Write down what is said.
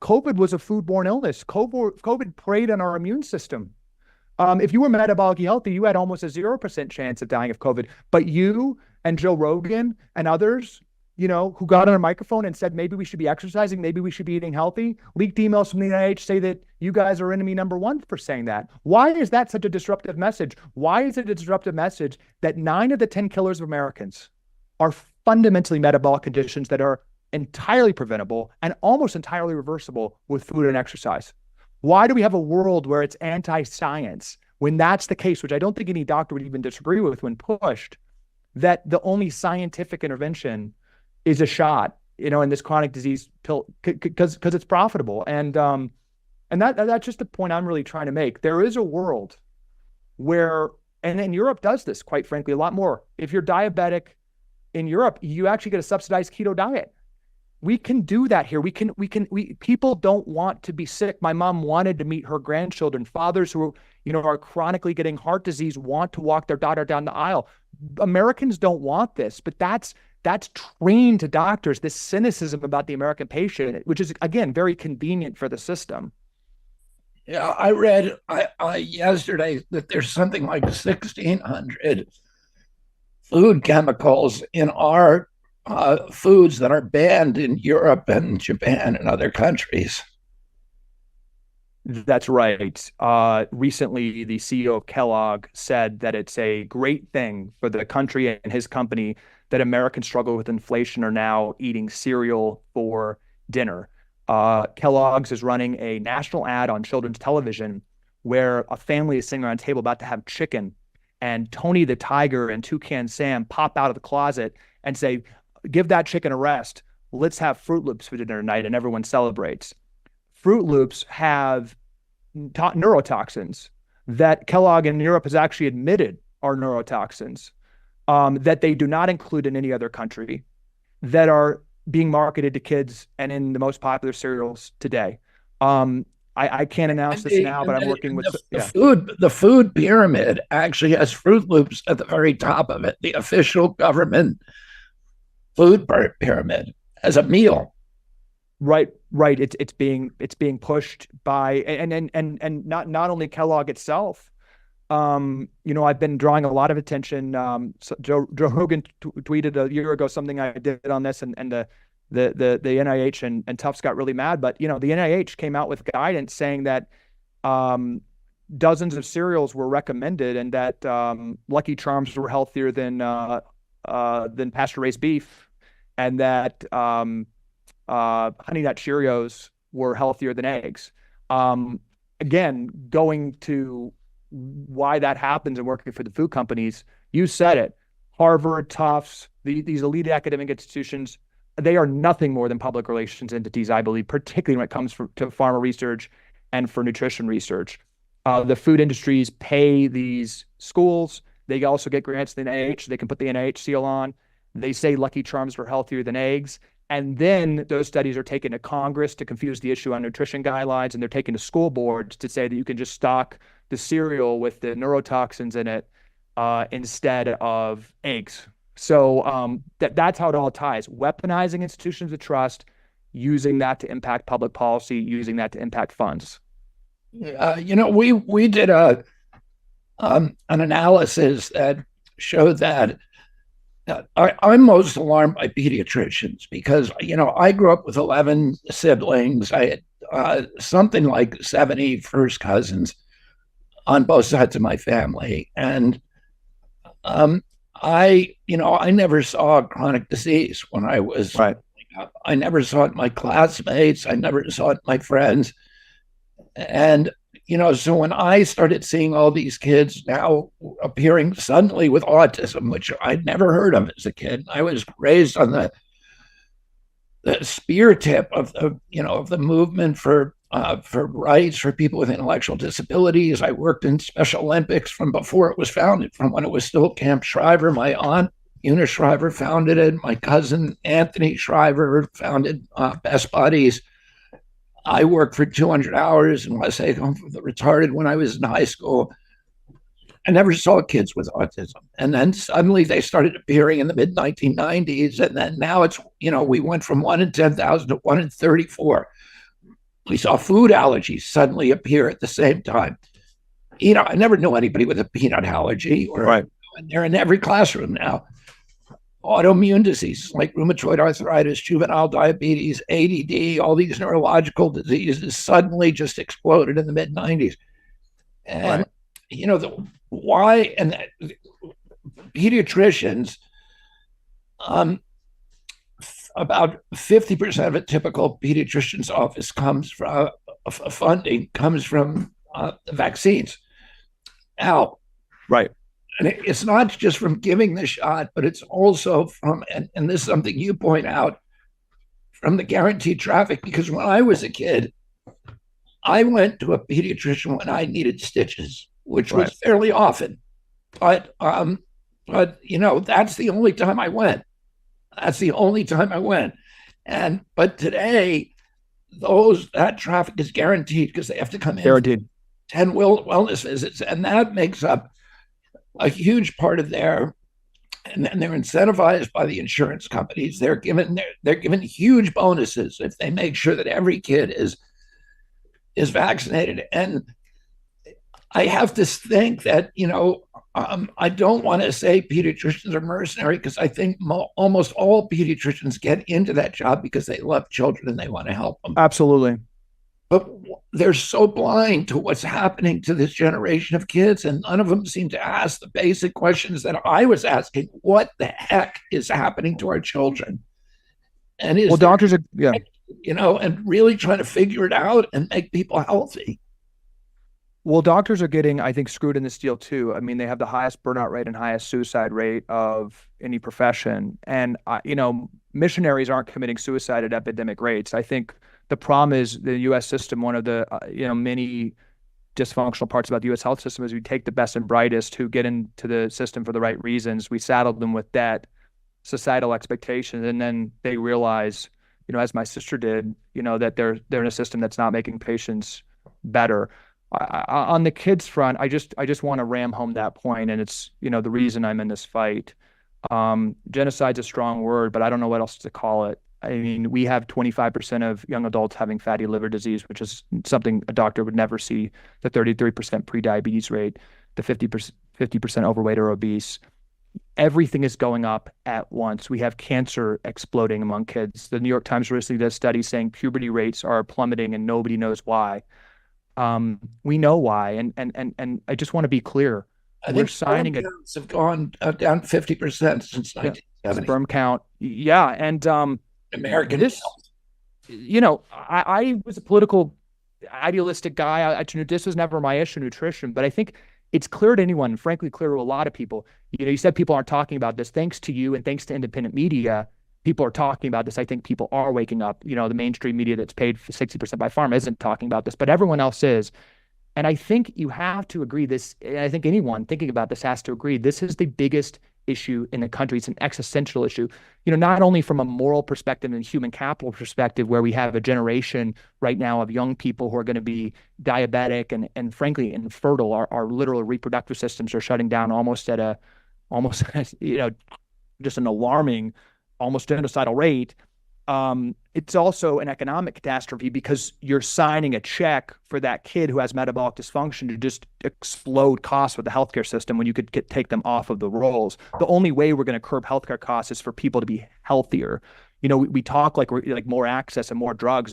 COVID was a foodborne illness. COVID preyed on our immune system. If you were metabolically healthy, you had almost a 0% chance of dying of COVID. But you and Joe Rogan and others, who got on a microphone and said, maybe we should be exercising, maybe we should be eating healthy. Leaked emails from the NIH say that you guys are enemy number one for saying that. Why is that such a disruptive message? Why is it a disruptive message that 9 of the 10 killers of Americans are fundamentally metabolic conditions that are entirely preventable and almost entirely reversible with food and exercise? Why do we have a world where it's anti-science when that's the case, which I don't think any doctor would even disagree with when pushed, that the only scientific intervention is a shot, in this chronic disease pill because it's profitable. And that's just the point I'm really trying to make. There is a world where, and Europe does this, quite frankly, a lot more. If you're diabetic in Europe, you actually get a subsidized keto diet. We can do that here. People don't want to be sick. My mom wanted to meet her grandchildren. Fathers who are chronically getting heart disease want to walk their daughter down the aisle. Americans don't want this, but that's trained to doctors, this cynicism about the American patient, which is, again, very convenient for the system. Yeah, I read yesterday that there's something like 1,600 food chemicals in our foods that are banned in Europe and Japan and other countries. That's right. Recently, the CEO of Kellogg said that it's a great thing for the country and his company that Americans struggle with inflation are now eating cereal for dinner. Kellogg's is running a national ad on children's television where a family is sitting around a table about to have chicken, and Tony the Tiger and Toucan Sam pop out of the closet and say, give that chicken a rest. Let's have Fruit Loops for dinner tonight, and everyone celebrates. Fruit Loops have neurotoxins that Kellogg in Europe has actually admitted are neurotoxins, that they do not include in any other country, that are being marketed to kids and in the most popular cereals today. I can't announce this now, but I'm working with the food pyramid actually has Fruit Loops at the very top of it. The official government food pyramid as a meal. Right. It's being pushed by and not only Kellogg itself. I've been drawing a lot of attention. So Joe Rogan tweeted a year ago something I did on this, and the NIH and Tufts got really mad. But the NIH came out with guidance saying that dozens of cereals were recommended, and that Lucky Charms were healthier than pasture-raised beef, and that Honey Nut Cheerios were healthier than eggs. Again, going to why that happens and working for the food companies, you said it. Harvard, Tufts, these elite academic institutions, they are nothing more than public relations entities, I believe, particularly when it comes to pharma research and for nutrition research. The food industries pay these schools. They also get grants from the NIH. They can put the NIH seal on. They say Lucky Charms were healthier than eggs. And then those studies are taken to Congress to confuse the issue on nutrition guidelines, and they're taken to school boards to say that you can just stock the cereal with the neurotoxins in it instead of eggs. So that's how it all ties. Weaponizing institutions of trust, using that to impact public policy, using that to impact funds. We did an analysis that showed that I'm most alarmed by pediatricians because, I grew up with 11 siblings. I had something like 70 first cousins on both sides of my family. And I never saw chronic disease when I was right. I never saw it in my classmates. I never saw it in my friends. And so when I started seeing all these kids now appearing suddenly with autism, which I'd never heard of as a kid, I was raised on the spear tip of the movement for rights for people with intellectual disabilities. I worked in Special Olympics from before it was founded, from when it was still Camp Shriver. My aunt Eunice Shriver founded it. My cousin Anthony Shriver founded Best Buddies. I worked for 200 hours in West Home for the retarded when I was in high school. I never saw kids with autism. And then suddenly they started appearing in the mid 1990s. And then now it's, we went from 1 in 10,000 to 1 in 34. We saw food allergies suddenly appear at the same time. I never knew anybody with a peanut allergy, Right. and they're in every classroom now. Autoimmune diseases like rheumatoid arthritis, juvenile diabetes, ADD, all these neurological diseases suddenly just exploded in the mid 90s. And, why, and pediatricians, about 50% of a typical pediatrician's office comes from funding comes from the vaccines. Now, right. And it's not just from giving the shot, but it's also from, and this is something you point out, from the guaranteed traffic. Because when I was a kid, I went to a pediatrician when I needed stitches, which was fairly often. But that's the only time I went. That's the only time I went. But today, that traffic is guaranteed because they have to come in. Guaranteed. 10 wellness visits, and that makes up a huge part of their, and they're incentivized by the insurance companies. They're given huge bonuses if they make sure that every kid is vaccinated. And I have to think that I don't want to say pediatricians are mercenary, because I think almost all pediatricians get into that job because they love children and they want to help them. Absolutely. But they're so blind to what's happening to this generation of kids, and none of them seem to ask the basic questions that I was asking. What the heck is happening to our children? And doctors are, and really trying to figure it out and make people healthy. Well, doctors are getting, I think, screwed in this deal too. I mean, they have the highest burnout rate and highest suicide rate of any profession. And, missionaries aren't committing suicide at epidemic rates. I think the problem is the U.S. system. One of the, many dysfunctional parts about the U.S. health system is we take the best and brightest who get into the system for the right reasons. We saddle them with debt, societal expectations, and then they realize, as my sister did, that they're in a system that's not making patients better. On the kids front, I just want to ram home that point, and it's the reason I'm in this fight. Genocide's a strong word, but I don't know what else to call it. I mean, we have 25% of young adults having fatty liver disease, which is something a doctor would never see. The 33% prediabetes rate, the 50% overweight or obese. Everything is going up at once. We have cancer exploding among kids. The New York Times recently did a study saying puberty rates are plummeting and nobody knows why. We know why, and I just want to be clear. We're signing it. Have gone down 50% since 1970. Sperm count, and American. I was a political, idealistic guy. This was never my issue, nutrition, but I think it's clear to anyone, frankly, clear to a lot of people. You said people aren't talking about this. Thanks to you and thanks to independent media, people are talking about this. I think people are waking up. The mainstream media that's paid 60% by Pharma isn't talking about this, but everyone else is. And I think you have to agree this, and I think anyone thinking about this has to agree, this is the biggest issue in the country. It's an existential issue, not only from a moral perspective and human capital perspective, where we have a generation right now of young people who are going to be diabetic and frankly infertile. Our literal reproductive systems are shutting down almost just an alarming, almost genocidal rate. It's also an economic catastrophe because you're signing a check for that kid who has metabolic dysfunction to just explode costs with the healthcare system when you could take them off of the rolls. The only way we're going to curb healthcare costs is for people to be healthier. We talk like we're like more access and more drugs.